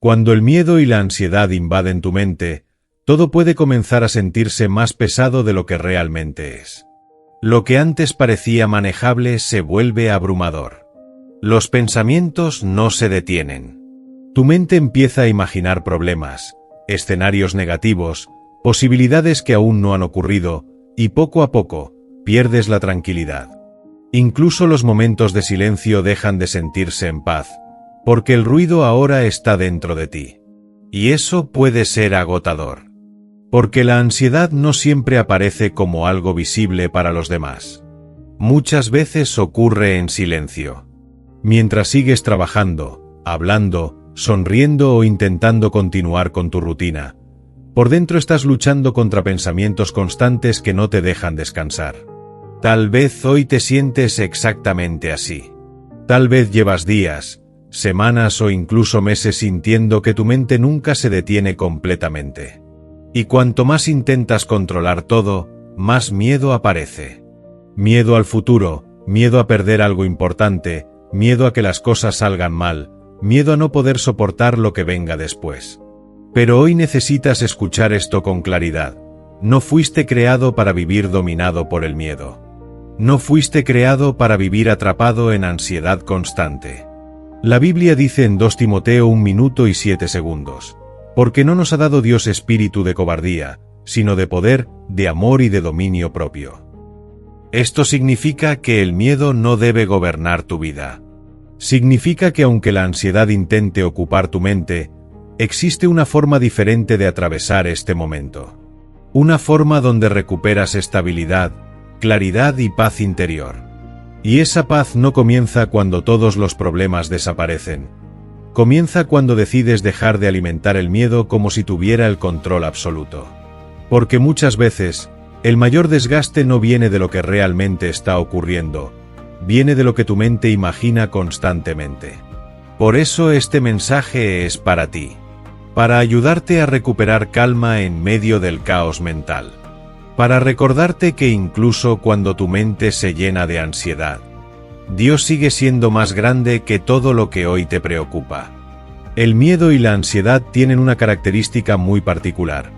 Cuando el miedo y la ansiedad invaden tu mente, todo puede comenzar a sentirse más pesado de lo que realmente es. Lo que antes parecía manejable se vuelve abrumador. Los pensamientos no se detienen. Tu mente empieza a imaginar problemas, escenarios negativos, posibilidades que aún no han ocurrido, y poco a poco, pierdes la tranquilidad. Incluso los momentos de silencio dejan de sentirse en paz, porque el ruido ahora está dentro de ti. Y eso puede ser agotador. Porque la ansiedad no siempre aparece como algo visible para los demás. Muchas veces ocurre en silencio. Mientras sigues trabajando, hablando, sonriendo o intentando continuar con tu rutina, por dentro estás luchando contra pensamientos constantes que no te dejan descansar. Tal vez hoy te sientes exactamente así. Tal vez llevas días, semanas o incluso meses sintiendo que tu mente nunca se detiene completamente. Y cuanto más intentas controlar todo, más miedo aparece. Miedo al futuro, miedo a perder algo importante, miedo a que las cosas salgan mal, miedo a no poder soportar lo que venga después. Pero hoy necesitas escuchar esto con claridad. No fuiste creado para vivir dominado por el miedo. No fuiste creado para vivir atrapado en ansiedad constante. La Biblia dice en 2 Timoteo 1 minuto y 7 segundos. Porque no nos ha dado Dios espíritu de cobardía, sino de poder, de amor y de dominio propio. Esto significa que el miedo no debe gobernar tu vida. Significa que aunque la ansiedad intente ocupar tu mente, existe una forma diferente de atravesar este momento. Una forma donde recuperas estabilidad, claridad y paz interior. Y esa paz no comienza cuando todos los problemas desaparecen. Comienza cuando decides dejar de alimentar el miedo como si tuviera el control absoluto. Porque muchas veces, el mayor desgaste no viene de lo que realmente está ocurriendo, viene de lo que tu mente imagina constantemente. Por eso este mensaje es para ti. Para ayudarte a recuperar calma en medio del caos mental. Para recordarte que incluso cuando tu mente se llena de ansiedad, Dios sigue siendo más grande que todo lo que hoy te preocupa. El miedo y la ansiedad tienen una característica muy particular.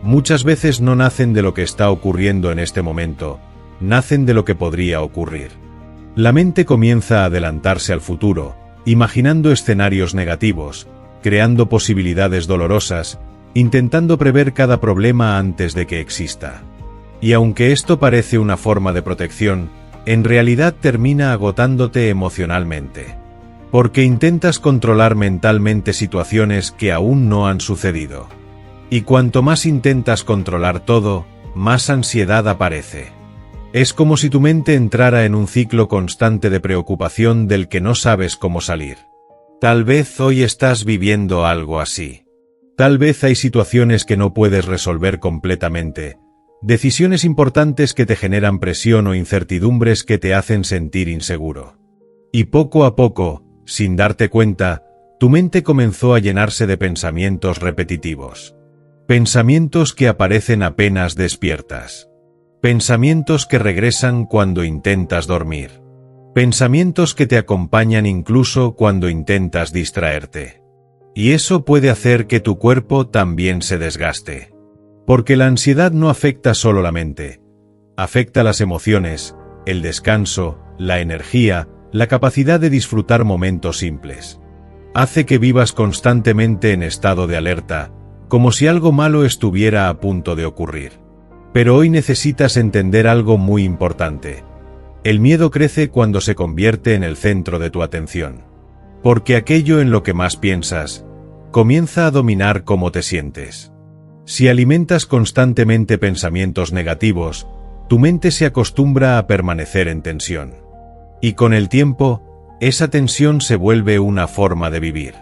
Muchas veces no nacen de lo que está ocurriendo en este momento, nacen de lo que podría ocurrir. La mente comienza a adelantarse al futuro, imaginando escenarios negativos, creando posibilidades dolorosas, intentando prever cada problema antes de que exista. Y aunque esto parece una forma de protección, en realidad termina agotándote emocionalmente. Porque intentas controlar mentalmente situaciones que aún no han sucedido. Y cuanto más intentas controlar todo, más ansiedad aparece. Es como si tu mente entrara en un ciclo constante de preocupación del que no sabes cómo salir. Tal vez hoy estás viviendo algo así. Tal vez hay situaciones que no puedes resolver completamente. Decisiones importantes que te generan presión o incertidumbres que te hacen sentir inseguro. Y poco a poco, sin darte cuenta, tu mente comenzó a llenarse de pensamientos repetitivos. Pensamientos que aparecen apenas despiertas. Pensamientos que regresan cuando intentas dormir. Pensamientos que te acompañan incluso cuando intentas distraerte. Y eso puede hacer que tu cuerpo también se desgaste. Porque la ansiedad no afecta solo la mente, afecta las emociones, el descanso, la energía, la capacidad de disfrutar momentos simples. Hace que vivas constantemente en estado de alerta, como si algo malo estuviera a punto de ocurrir. Pero hoy necesitas entender algo muy importante. El miedo crece cuando se convierte en el centro de tu atención. Porque aquello en lo que más piensas, comienza a dominar cómo te sientes. Si alimentas constantemente pensamientos negativos, tu mente se acostumbra a permanecer en tensión. Y con el tiempo, esa tensión se vuelve una forma de vivir.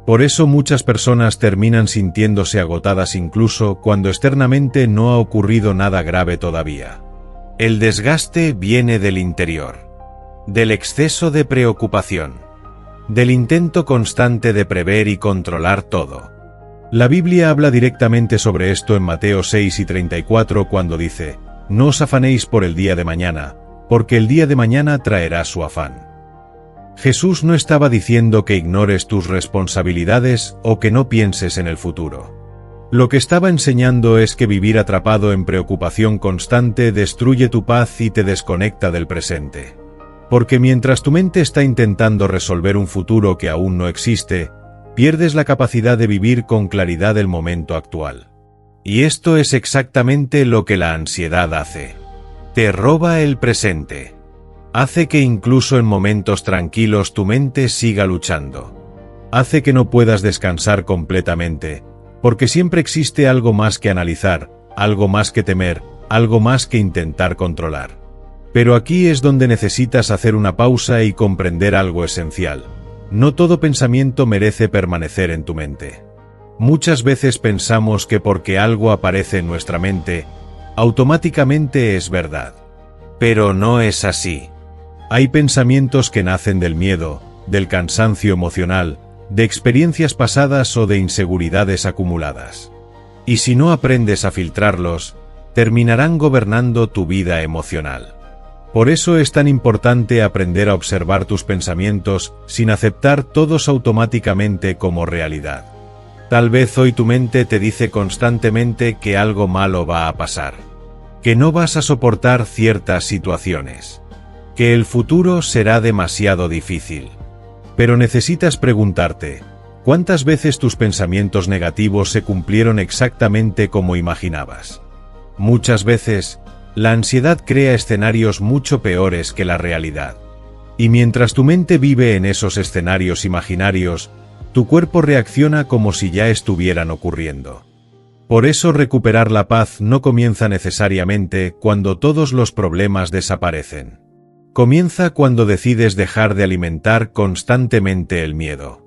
Por eso muchas personas terminan sintiéndose agotadas incluso cuando externamente no ha ocurrido nada grave todavía. El desgaste viene del interior, del exceso de preocupación, del intento constante de prever y controlar todo. La Biblia habla directamente sobre esto en Mateo 6 y 34 cuando dice: «No os afanéis por el día de mañana, porque el día de mañana traerá su afán». Jesús no estaba diciendo que ignores tus responsabilidades o que no pienses en el futuro. Lo que estaba enseñando es que vivir atrapado en preocupación constante destruye tu paz y te desconecta del presente. Porque mientras tu mente está intentando resolver un futuro que aún no existe, pierdes la capacidad de vivir con claridad el momento actual. Y esto es exactamente lo que la ansiedad hace. Te roba el presente. Hace que incluso en momentos tranquilos tu mente siga luchando. Hace que no puedas descansar completamente, porque siempre existe algo más que analizar, algo más que temer, algo más que intentar controlar. Pero aquí es donde necesitas hacer una pausa y comprender algo esencial. No todo pensamiento merece permanecer en tu mente. Muchas veces pensamos que porque algo aparece en nuestra mente, automáticamente es verdad. Pero no es así. Hay pensamientos que nacen del miedo, del cansancio emocional, de experiencias pasadas o de inseguridades acumuladas. Y si no aprendes a filtrarlos, terminarán gobernando tu vida emocional. Por eso es tan importante aprender a observar tus pensamientos sin aceptar todos automáticamente como realidad. Tal vez hoy tu mente te dice constantemente que algo malo va a pasar, que no vas a soportar ciertas situaciones, que el futuro será demasiado difícil. Pero necesitas preguntarte, ¿cuántas veces tus pensamientos negativos se cumplieron exactamente como imaginabas? Muchas veces, la ansiedad crea escenarios mucho peores que la realidad. Y mientras tu mente vive en esos escenarios imaginarios, tu cuerpo reacciona como si ya estuvieran ocurriendo. Por eso recuperar la paz no comienza necesariamente cuando todos los problemas desaparecen. Comienza cuando decides dejar de alimentar constantemente el miedo.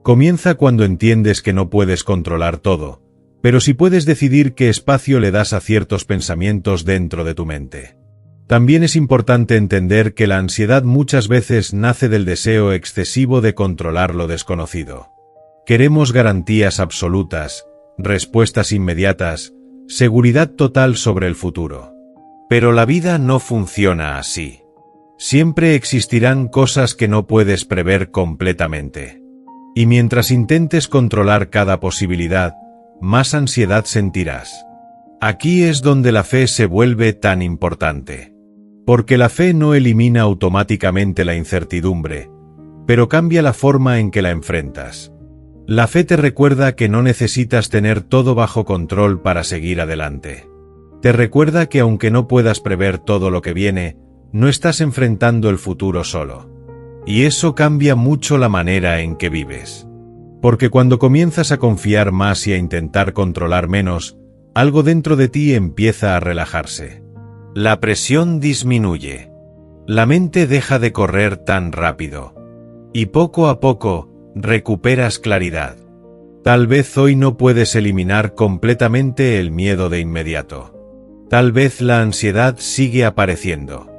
Comienza cuando entiendes que no puedes controlar todo, pero sí puedes decidir qué espacio le das a ciertos pensamientos dentro de tu mente. También es importante entender que la ansiedad muchas veces nace del deseo excesivo de controlar lo desconocido. Queremos garantías absolutas, respuestas inmediatas, seguridad total sobre el futuro. Pero la vida no funciona así. Siempre existirán cosas que no puedes prever completamente. Y mientras intentes controlar cada posibilidad, más ansiedad sentirás. Aquí es donde la fe se vuelve tan importante. Porque la fe no elimina automáticamente la incertidumbre, pero cambia la forma en que la enfrentas. La fe te recuerda que no necesitas tener todo bajo control para seguir adelante. Te recuerda que aunque no puedas prever todo lo que viene, no estás enfrentando el futuro solo. Y eso cambia mucho la manera en que vives. Porque cuando comienzas a confiar más y a intentar controlar menos, algo dentro de ti empieza a relajarse. La presión disminuye. La mente deja de correr tan rápido. Y poco a poco, recuperas claridad. Tal vez hoy no puedes eliminar completamente el miedo de inmediato. Tal vez la ansiedad sigue apareciendo.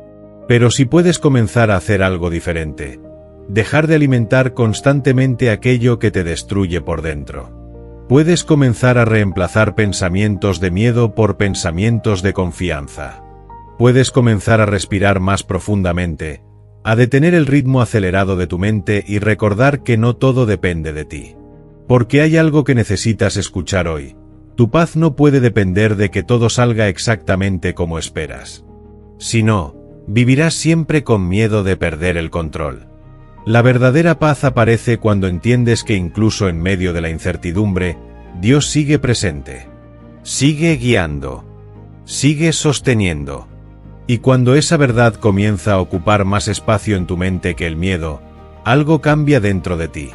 Pero si puedes comenzar a hacer algo diferente, dejar de alimentar constantemente aquello que te destruye por dentro. Puedes comenzar a reemplazar pensamientos de miedo por pensamientos de confianza. Puedes comenzar a respirar más profundamente, a detener el ritmo acelerado de tu mente y recordar que no todo depende de ti. Porque hay algo que necesitas escuchar hoy. Tu paz no puede depender de que todo salga exactamente como esperas. Si no, vivirás siempre con miedo de perder el control. La verdadera paz aparece cuando entiendes que incluso en medio de la incertidumbre, Dios sigue presente. Sigue guiando. Sigue sosteniendo. Y cuando esa verdad comienza a ocupar más espacio en tu mente que el miedo, algo cambia dentro de ti.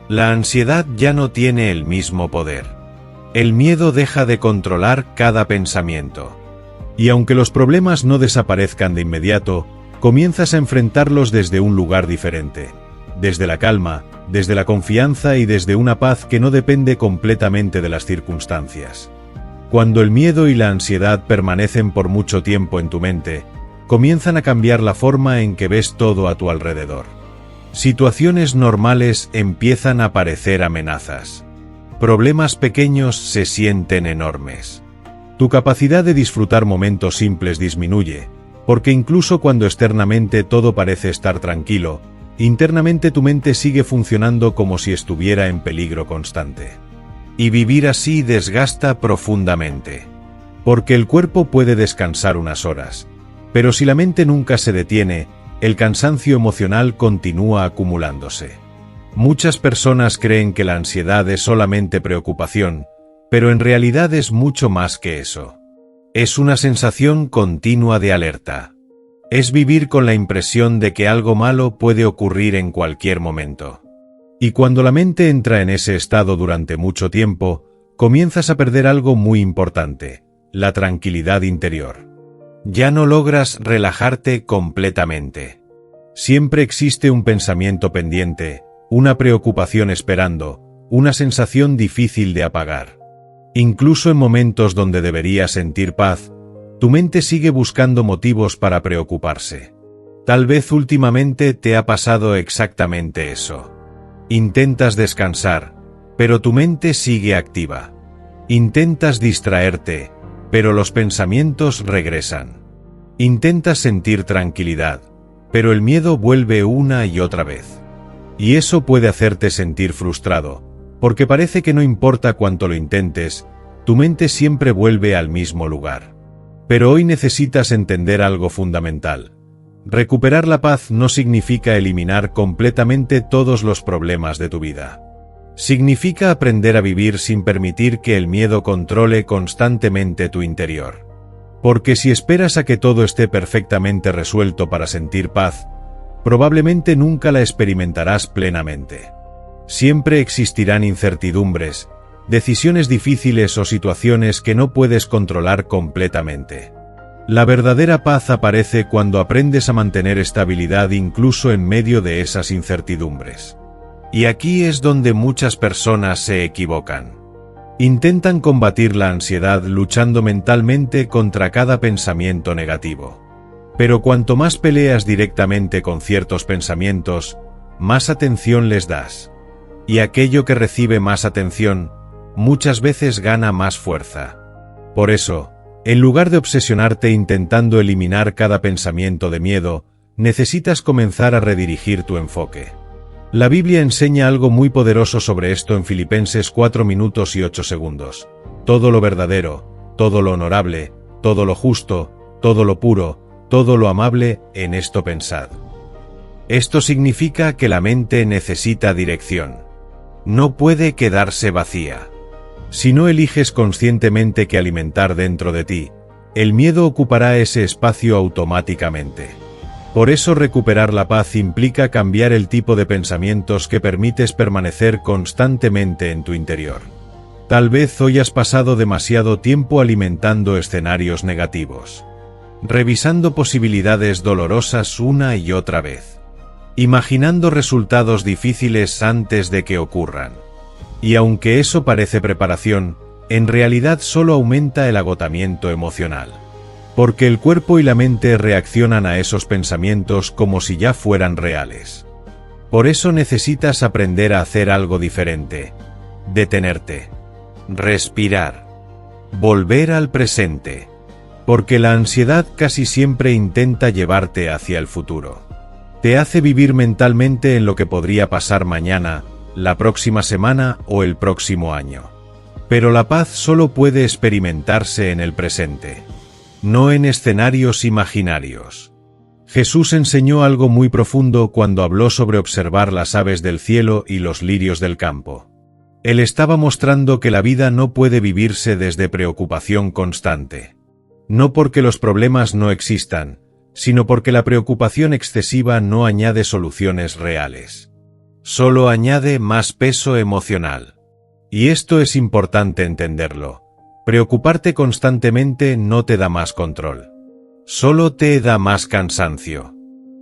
La ansiedad ya no tiene el mismo poder. El miedo deja de controlar cada pensamiento. Y aunque los problemas no desaparezcan de inmediato, comienzas a enfrentarlos desde un lugar diferente. Desde la calma, desde la confianza y desde una paz que no depende completamente de las circunstancias. Cuando el miedo y la ansiedad permanecen por mucho tiempo en tu mente, comienzan a cambiar la forma en que ves todo a tu alrededor. Situaciones normales empiezan a parecer amenazas. Problemas pequeños se sienten enormes. Tu capacidad de disfrutar momentos simples disminuye, porque incluso cuando externamente todo parece estar tranquilo, Internamente tu mente sigue funcionando como si estuviera en peligro constante. Y vivir así desgasta profundamente. Porque el cuerpo puede descansar unas horas, pero si la mente nunca se detiene, el cansancio emocional continúa acumulándose. Muchas personas creen que la ansiedad es solamente preocupación, pero en realidad es mucho más que eso. Es una sensación continua de alerta. Es vivir con la impresión de que algo malo puede ocurrir en cualquier momento. Y cuando la mente entra en ese estado durante mucho tiempo, comienzas a perder algo muy importante: la tranquilidad interior. Ya no logras relajarte completamente. Siempre existe un pensamiento pendiente, una preocupación esperando, una sensación difícil de apagar. Incluso en momentos donde deberías sentir paz, tu mente sigue buscando motivos para preocuparse. Tal vez últimamente te ha pasado exactamente eso. Intentas descansar, pero tu mente sigue activa. Intentas distraerte, pero los pensamientos regresan. Intentas sentir tranquilidad, pero el miedo vuelve una y otra vez. Y eso puede hacerte sentir frustrado, porque parece que no importa cuánto lo intentes, tu mente siempre vuelve al mismo lugar. Pero hoy necesitas entender algo fundamental. Recuperar la paz no significa eliminar completamente todos los problemas de tu vida. Significa aprender a vivir sin permitir que el miedo controle constantemente tu interior. Porque si esperas a que todo esté perfectamente resuelto para sentir paz, probablemente nunca la experimentarás plenamente. Siempre existirán incertidumbres, decisiones difíciles o situaciones que no puedes controlar completamente. La verdadera paz aparece cuando aprendes a mantener estabilidad incluso en medio de esas incertidumbres. Y aquí es donde muchas personas se equivocan. Intentan combatir la ansiedad luchando mentalmente contra cada pensamiento negativo. Pero cuanto más peleas directamente con ciertos pensamientos, más atención les das. Y aquello que recibe más atención, muchas veces gana más fuerza. Por eso, en lugar de obsesionarte intentando eliminar cada pensamiento de miedo, necesitas comenzar a redirigir tu enfoque. La Biblia enseña algo muy poderoso sobre esto en Filipenses 4 minutos y 8 segundos. Todo lo verdadero, todo lo honorable, todo lo justo, todo lo puro, todo lo amable, en esto pensad. Esto significa que la mente necesita dirección. No puede quedarse vacía. Si no eliges conscientemente qué alimentar dentro de ti, el miedo ocupará ese espacio automáticamente. Por eso recuperar la paz implica cambiar el tipo de pensamientos que permites permanecer constantemente en tu interior. Tal vez hoy has pasado demasiado tiempo alimentando escenarios negativos, revisando posibilidades dolorosas una y otra vez, imaginando resultados difíciles antes de que ocurran. Y aunque eso parece preparación, en realidad solo aumenta el agotamiento emocional. Porque el cuerpo y la mente reaccionan a esos pensamientos como si ya fueran reales. Por eso necesitas aprender a hacer algo diferente. Detenerte. Respirar. Volver al presente. Porque la ansiedad casi siempre intenta llevarte hacia el futuro. Te hace vivir mentalmente en lo que podría pasar mañana, la próxima semana o el próximo año. Pero la paz solo puede experimentarse en el presente, no en escenarios imaginarios. Jesús enseñó algo muy profundo cuando habló sobre observar las aves del cielo y los lirios del campo. Él estaba mostrando que la vida no puede vivirse desde preocupación constante. No porque los problemas no existan, sino porque la preocupación excesiva no añade soluciones reales. Solo añade más peso emocional. Y esto es importante entenderlo. Preocuparte constantemente no te da más control. Solo te da más cansancio.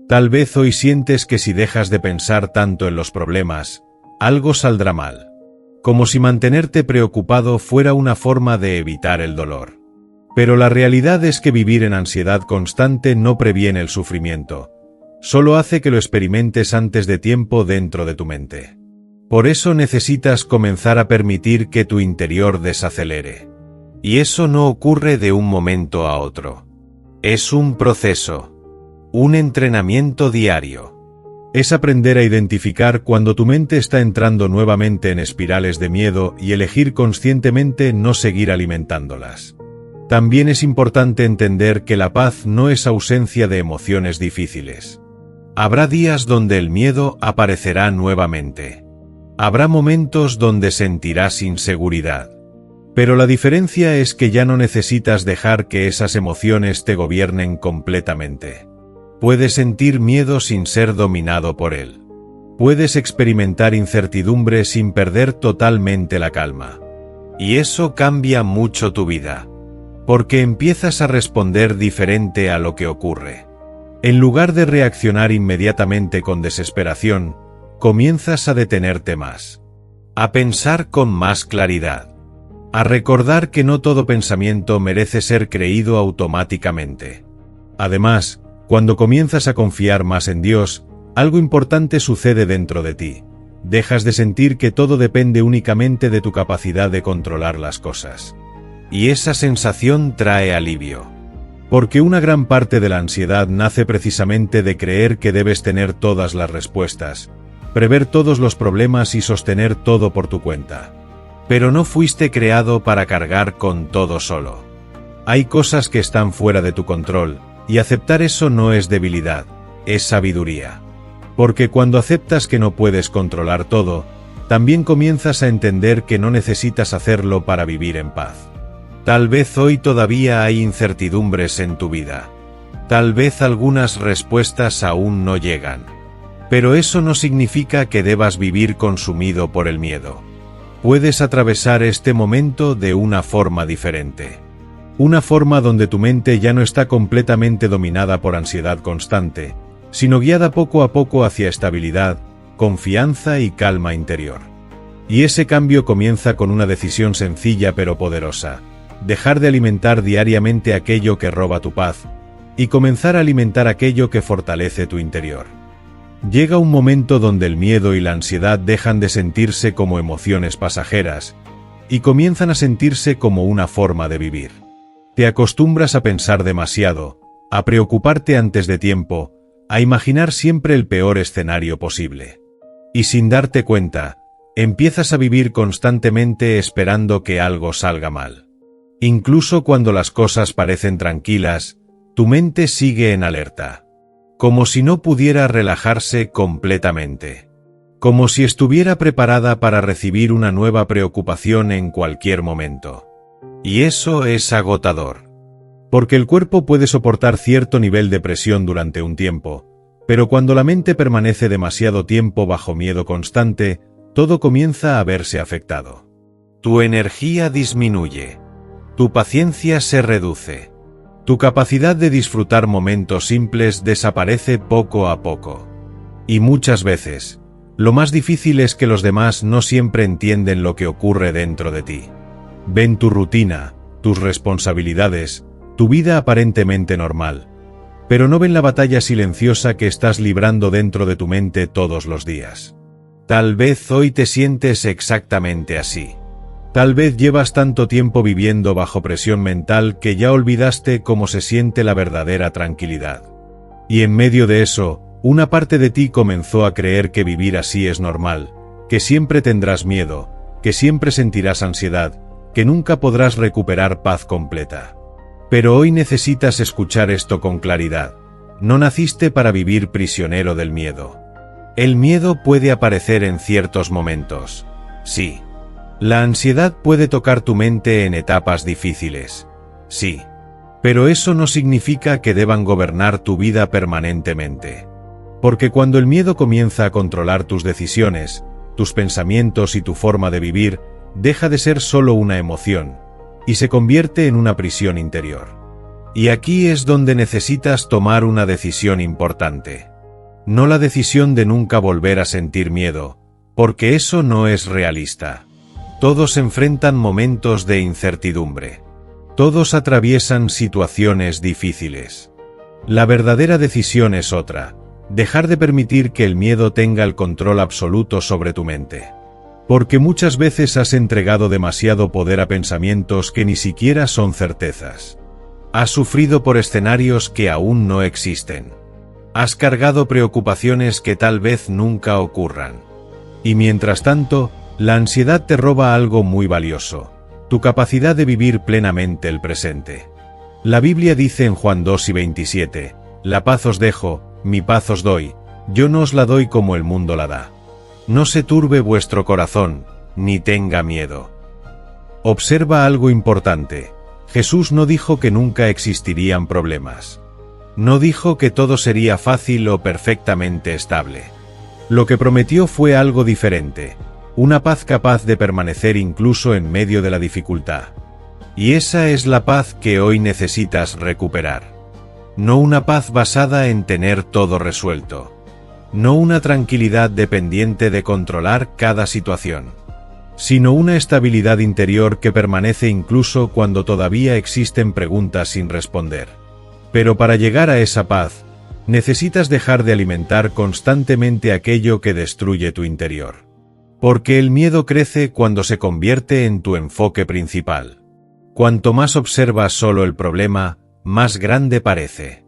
Tal vez hoy sientes que si dejas de pensar tanto en los problemas, algo saldrá mal. Como si mantenerte preocupado fuera una forma de evitar el dolor. Pero la realidad es que vivir en ansiedad constante no previene el sufrimiento. Solo hace que lo experimentes antes de tiempo dentro de tu mente. Por eso necesitas comenzar a permitir que tu interior desacelere. Y eso no ocurre de un momento a otro. Es un proceso. Un entrenamiento diario. Es aprender a identificar cuando tu mente está entrando nuevamente en espirales de miedo y elegir conscientemente no seguir alimentándolas. También es importante entender que la paz no es ausencia de emociones difíciles. Habrá días donde el miedo aparecerá nuevamente. Habrá momentos donde sentirás inseguridad. Pero la diferencia es que ya no necesitas dejar que esas emociones te gobiernen completamente. Puedes sentir miedo sin ser dominado por él. Puedes experimentar incertidumbre sin perder totalmente la calma. Y eso cambia mucho tu vida. Porque empiezas a responder diferente a lo que ocurre. En lugar de reaccionar inmediatamente con desesperación, comienzas a detenerte más. A pensar con más claridad. A recordar que no todo pensamiento merece ser creído automáticamente. Además, cuando comienzas a confiar más en Dios, algo importante sucede dentro de ti. Dejas de sentir que todo depende únicamente de tu capacidad de controlar las cosas. Y esa sensación trae alivio. Porque una gran parte de la ansiedad nace precisamente de creer que debes tener todas las respuestas, prever todos los problemas y sostener todo por tu cuenta. Pero no fuiste creado para cargar con todo solo. Hay cosas que están fuera de tu control, y aceptar eso no es debilidad, es sabiduría. Porque cuando aceptas que no puedes controlar todo, también comienzas a entender que no necesitas hacerlo para vivir en paz. Tal vez hoy todavía hay incertidumbres en tu vida. Tal vez algunas respuestas aún no llegan. Pero eso no significa que debas vivir consumido por el miedo. Puedes atravesar este momento de una forma diferente. Una forma donde tu mente ya no está completamente dominada por ansiedad constante, sino guiada poco a poco hacia estabilidad, confianza y calma interior. Y ese cambio comienza con una decisión sencilla pero poderosa: dejar de alimentar diariamente aquello que roba tu paz, y comenzar a alimentar aquello que fortalece tu interior. Llega un momento donde el miedo y la ansiedad dejan de sentirse como emociones pasajeras, y comienzan a sentirse como una forma de vivir. Te acostumbras a pensar demasiado, a preocuparte antes de tiempo, a imaginar siempre el peor escenario posible. Y sin darte cuenta, empiezas a vivir constantemente esperando que algo salga mal. Incluso cuando las cosas parecen tranquilas, tu mente sigue en alerta. Como si no pudiera relajarse completamente. Como si estuviera preparada para recibir una nueva preocupación en cualquier momento. Y eso es agotador. Porque el cuerpo puede soportar cierto nivel de presión durante un tiempo, pero cuando la mente permanece demasiado tiempo bajo miedo constante, todo comienza a verse afectado. Tu energía disminuye. Tu paciencia se reduce. Tu capacidad de disfrutar momentos simples desaparece poco a poco. Y muchas veces, lo más difícil es que los demás no siempre entienden lo que ocurre dentro de ti. Ven tu rutina, tus responsabilidades, tu vida aparentemente normal, pero no ven la batalla silenciosa que estás librando dentro de tu mente todos los días. Tal vez hoy te sientes exactamente así. Tal vez llevas tanto tiempo viviendo bajo presión mental que ya olvidaste cómo se siente la verdadera tranquilidad. Y en medio de eso, una parte de ti comenzó a creer que vivir así es normal, que siempre tendrás miedo, que siempre sentirás ansiedad, que nunca podrás recuperar paz completa. Pero hoy necesitas escuchar esto con claridad. No naciste para vivir prisionero del miedo. El miedo puede aparecer en ciertos momentos. Sí. La ansiedad puede tocar tu mente en etapas difíciles. Sí. Pero eso no significa que deban gobernar tu vida permanentemente. Porque cuando el miedo comienza a controlar tus decisiones, tus pensamientos y tu forma de vivir, deja de ser solo una emoción, y se convierte en una prisión interior. Y aquí es donde necesitas tomar una decisión importante. No la decisión de nunca volver a sentir miedo, porque eso no es realista. Todos enfrentan momentos de incertidumbre. Todos atraviesan situaciones difíciles. La verdadera decisión es otra: dejar de permitir que el miedo tenga el control absoluto sobre tu mente. Porque muchas veces has entregado demasiado poder a pensamientos que ni siquiera son certezas. Has sufrido por escenarios que aún no existen. Has cargado preocupaciones que tal vez nunca ocurran. Y mientras tanto, la ansiedad te roba algo muy valioso: tu capacidad de vivir plenamente el presente. La Biblia dice en Juan 2:27, «La paz os dejo, mi paz os doy, yo no os la doy como el mundo la da. No se turbe vuestro corazón, ni tenga miedo». Observa algo importante: Jesús no dijo que nunca existirían problemas. No dijo que todo sería fácil o perfectamente estable. Lo que prometió fue algo diferente: una paz capaz de permanecer incluso en medio de la dificultad. Y esa es la paz que hoy necesitas recuperar. No una paz basada en tener todo resuelto. No una tranquilidad dependiente de controlar cada situación. Sino una estabilidad interior que permanece incluso cuando todavía existen preguntas sin responder. Pero para llegar a esa paz, necesitas dejar de alimentar constantemente aquello que destruye tu interior. Porque el miedo crece cuando se convierte en tu enfoque principal. Cuanto más observas solo el problema, más grande parece.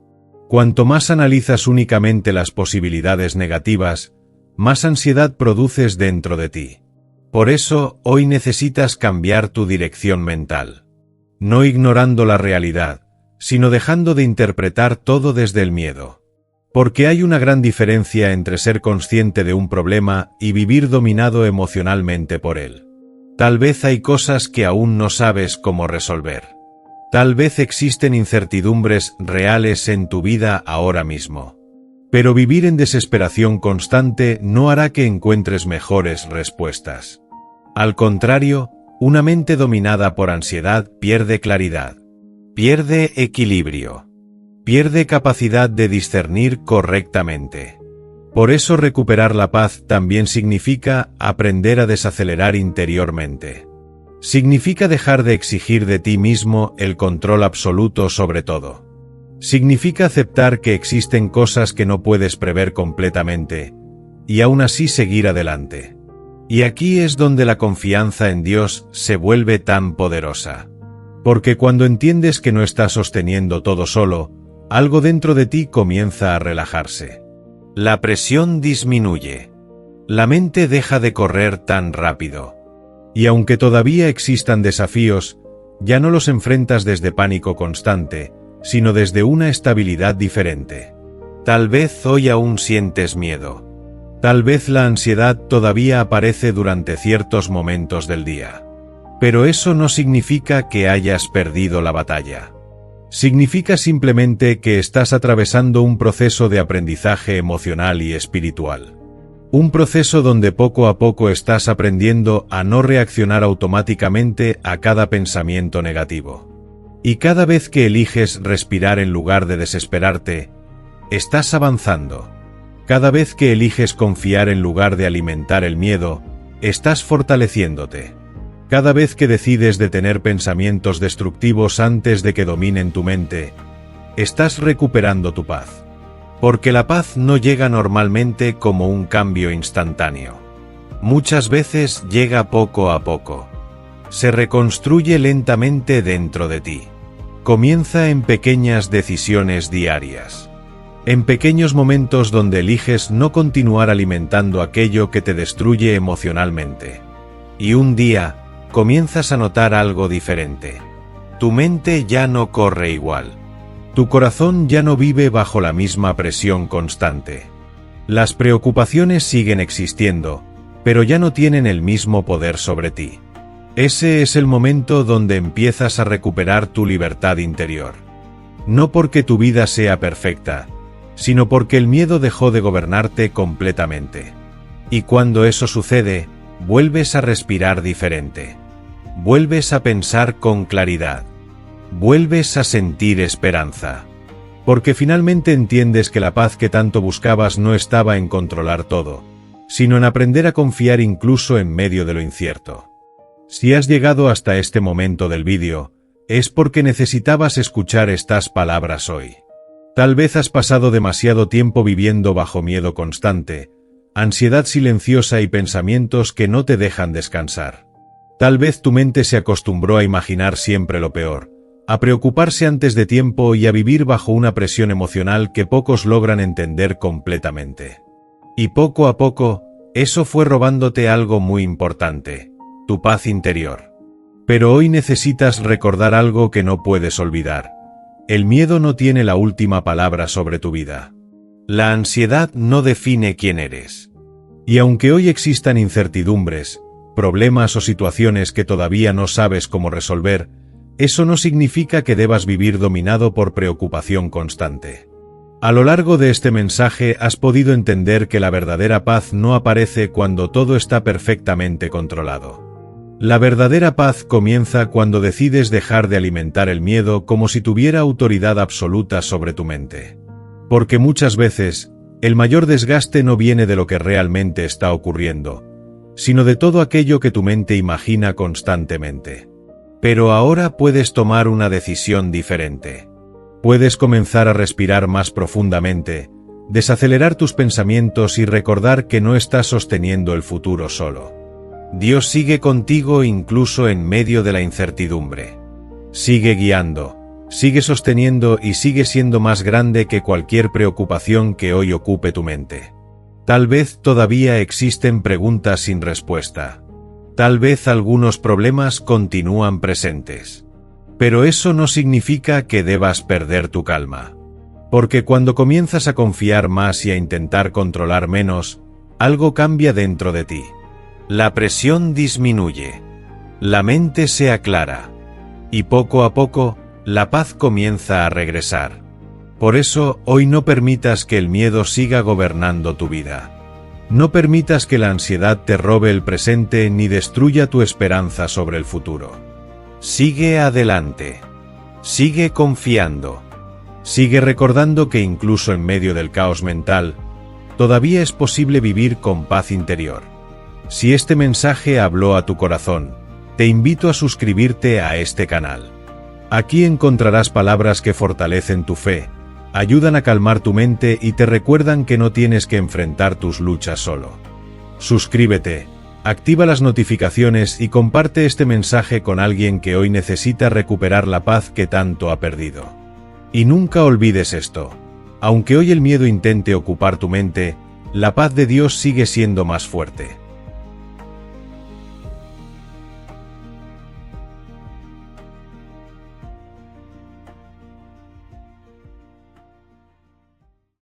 Cuanto más analizas únicamente las posibilidades negativas, más ansiedad produces dentro de ti. Por eso, hoy necesitas cambiar tu dirección mental. No ignorando la realidad, sino dejando de interpretar todo desde el miedo. Porque hay una gran diferencia entre ser consciente de un problema y vivir dominado emocionalmente por él. Tal vez hay cosas que aún no sabes cómo resolver. Tal vez existen incertidumbres reales en tu vida ahora mismo. Pero vivir en desesperación constante no hará que encuentres mejores respuestas. Al contrario, una mente dominada por ansiedad pierde claridad. Pierde equilibrio. Pierde capacidad de discernir correctamente. Por eso recuperar la paz también significa aprender a desacelerar interiormente. Significa dejar de exigir de ti mismo el control absoluto sobre todo. Significa aceptar que existen cosas que no puedes prever completamente, y aún así seguir adelante. Y aquí es donde la confianza en Dios se vuelve tan poderosa. Porque cuando entiendes que no estás sosteniendo todo solo, algo dentro de ti comienza a relajarse. La presión disminuye. La mente deja de correr tan rápido. Y aunque todavía existan desafíos, ya no los enfrentas desde pánico constante, sino desde una estabilidad diferente. Tal vez hoy aún sientes miedo. Tal vez la ansiedad todavía aparece durante ciertos momentos del día. Pero eso no significa que hayas perdido la batalla. Significa simplemente que estás atravesando un proceso de aprendizaje emocional y espiritual. Un proceso donde poco a poco estás aprendiendo a no reaccionar automáticamente a cada pensamiento negativo. Y cada vez que eliges respirar en lugar de desesperarte, estás avanzando. Cada vez que eliges confiar en lugar de alimentar el miedo, estás fortaleciéndote. Cada vez que decides detener pensamientos destructivos antes de que dominen tu mente, estás recuperando tu paz. Porque la paz no llega normalmente como un cambio instantáneo. Muchas veces llega poco a poco. Se reconstruye lentamente dentro de ti. Comienza en pequeñas decisiones diarias. En pequeños momentos donde eliges no continuar alimentando aquello que te destruye emocionalmente. Y un día, comienzas a notar algo diferente. Tu mente ya no corre igual. Tu corazón ya no vive bajo la misma presión constante. Las preocupaciones siguen existiendo, pero ya no tienen el mismo poder sobre ti. Ese es el momento donde empiezas a recuperar tu libertad interior. No porque tu vida sea perfecta, sino porque el miedo dejó de gobernarte completamente. Y cuando eso sucede, vuelves a respirar diferente. Vuelves a pensar con claridad. Vuelves a sentir esperanza. Porque finalmente entiendes que la paz que tanto buscabas no estaba en controlar todo, sino en aprender a confiar incluso en medio de lo incierto. Si has llegado hasta este momento del vídeo, es porque necesitabas escuchar estas palabras hoy. Tal vez has pasado demasiado tiempo viviendo bajo miedo constante, ansiedad silenciosa y pensamientos que no te dejan descansar. Tal vez tu mente se acostumbró a imaginar siempre lo peor, a preocuparse antes de tiempo y a vivir bajo una presión emocional que pocos logran entender completamente. Y poco a poco, eso fue robándote algo muy importante, tu paz interior. Pero hoy necesitas recordar algo que no puedes olvidar. El miedo no tiene la última palabra sobre tu vida. La ansiedad no define quién eres. Y aunque hoy existan incertidumbres, problemas o situaciones que todavía no sabes cómo resolver, eso no significa que debas vivir dominado por preocupación constante. A lo largo de este mensaje has podido entender que la verdadera paz no aparece cuando todo está perfectamente controlado. La verdadera paz comienza cuando decides dejar de alimentar el miedo como si tuviera autoridad absoluta sobre tu mente. Porque muchas veces, el mayor desgaste no viene de lo que realmente está ocurriendo, sino de todo aquello que tu mente imagina constantemente. Pero ahora puedes tomar una decisión diferente. Puedes comenzar a respirar más profundamente, desacelerar tus pensamientos y recordar que no estás sosteniendo el futuro solo. Dios sigue contigo incluso en medio de la incertidumbre. Sigue guiando, sigue sosteniendo y sigue siendo más grande que cualquier preocupación que hoy ocupe tu mente. Tal vez todavía existen preguntas sin respuesta. Tal vez algunos problemas continúan presentes. Pero eso no significa que debas perder tu calma. Porque cuando comienzas a confiar más y a intentar controlar menos, algo cambia dentro de ti. La presión disminuye. La mente se aclara. Y poco a poco, la paz comienza a regresar. Por eso, hoy no permitas que el miedo siga gobernando tu vida. No permitas que la ansiedad te robe el presente ni destruya tu esperanza sobre el futuro. Sigue adelante. Sigue confiando. Sigue recordando que incluso en medio del caos mental, todavía es posible vivir con paz interior. Si este mensaje habló a tu corazón, te invito a suscribirte a este canal. Aquí encontrarás palabras que fortalecen tu fe, ayudan a calmar tu mente y te recuerdan que no tienes que enfrentar tus luchas solo. Suscríbete, activa las notificaciones y comparte este mensaje con alguien que hoy necesita recuperar la paz que tanto ha perdido. Y nunca olvides esto: aunque hoy el miedo intente ocupar tu mente, la paz de Dios sigue siendo más fuerte.